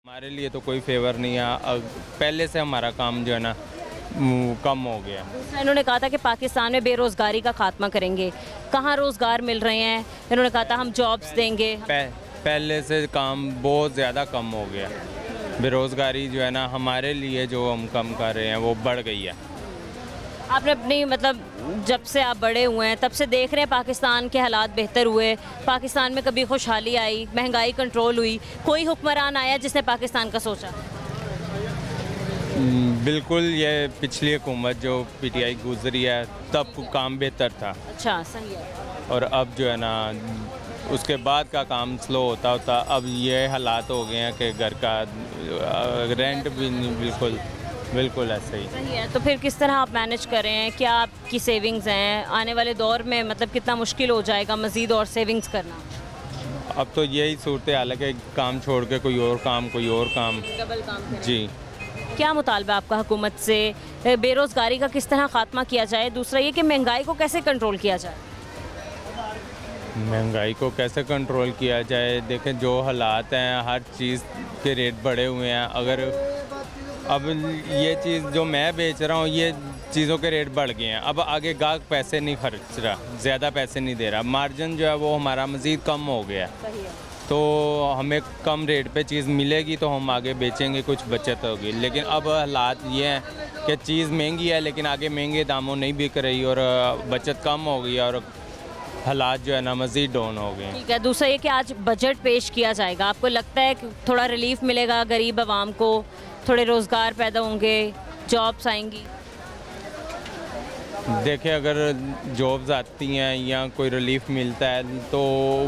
हमारे लिए तो कोई फेवर नहीं है। पहले से हमारा काम जो है ना कम हो गया। दूसरा इन्होंने कहा था कि पाकिस्तान में बेरोज़गारी का खात्मा करेंगे। कहाँ रोज़गार मिल रहे हैं? इन्होंने कहा था हम जॉब्स देंगे। पहले से काम बहुत ज़्यादा कम हो गया। बेरोज़गारी जो है ना हमारे लिए जो हम कम कर रहे हैं वो बढ़ गई है। आपने अपनी मतलब जब से आप बड़े हुए हैं तब से देख रहे हैं पाकिस्तान के हालात बेहतर हुए, पाकिस्तान में कभी खुशहाली आई, महंगाई कंट्रोल हुई, कोई हुक्मरान आया जिसने पाकिस्तान का सोचा? बिल्कुल, ये पिछली हुकूमत जो पीटीआई गुजरी है तब काम बेहतर था। अच्छा, सही है। और अब जो है ना उसके बाद का काम स्लो होता होता अब ये हालात हो गए हैं कि घर का रेंट भी नहीं, बिल्कुल ऐसे ही। सही है। तो फिर किस तरह आप मैनेज कर रहे हैं? क्या आपकी सेविंग्स हैं? आने वाले दौर में मतलब कितना मुश्किल हो जाएगा मज़ीद और सेविंग्स करना? अब तो यही सूरत हाल है कि काम छोड़ के कोई और काम डबल काम करें। जी। क्या मुतालबा आपका हुकूमत से? बेरोज़गारी का किस तरह खात्मा किया जाए? दूसरा ये कि महंगाई को कैसे कंट्रोल किया जाए? महंगाई को कैसे कंट्रोल किया जाए? देखें जो हालात हैं हर चीज़ के रेट बढ़े हुए हैं। अगर अब ये चीज़ जो मैं बेच रहा हूँ ये चीज़ों के रेट बढ़ गए हैं। अब आगे गाहक पैसे नहीं खर्च रहा, ज़्यादा पैसे नहीं दे रहा, मार्जिन जो है वो हमारा मज़ीद कम हो गया है। सही है। तो हमें कम रेट पे चीज़ मिलेगी तो हम आगे बेचेंगे, कुछ बचत होगी। लेकिन अब हालात ये हैं कि चीज़ महंगी है लेकिन आगे महंगे दामों नहीं बिक रही और बचत कम हो गई और हालात जो है ना मज़ीद डाउन हो गए। ठीक है। दूसरा ये कि आज बजट पेश किया जाएगा, आपको लगता है कि थोड़ा रिलीफ मिलेगा गरीब आवाम को, थोड़े रोज़गार पैदा होंगे, जॉब्स आएंगी? देखिए अगर जॉब्स आती हैं या कोई रिलीफ मिलता है तो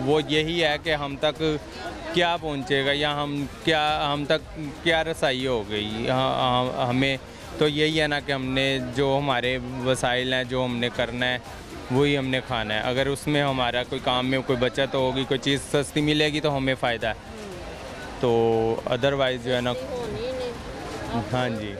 वो यही है कि हम तक क्या पहुंचेगा या हम तक क्या रसाई हो गई। हमें तो यही है ना कि हमने जो हमारे वसाइल हैं जो हमने करना है वही हमने खाना है। अगर उसमें हमारा कोई काम में कोई बचत होगी, कोई चीज़ सस्ती मिलेगी तो हमें फ़ायदा है। तो अदरवाइज़ जो है ना, हाँ जी।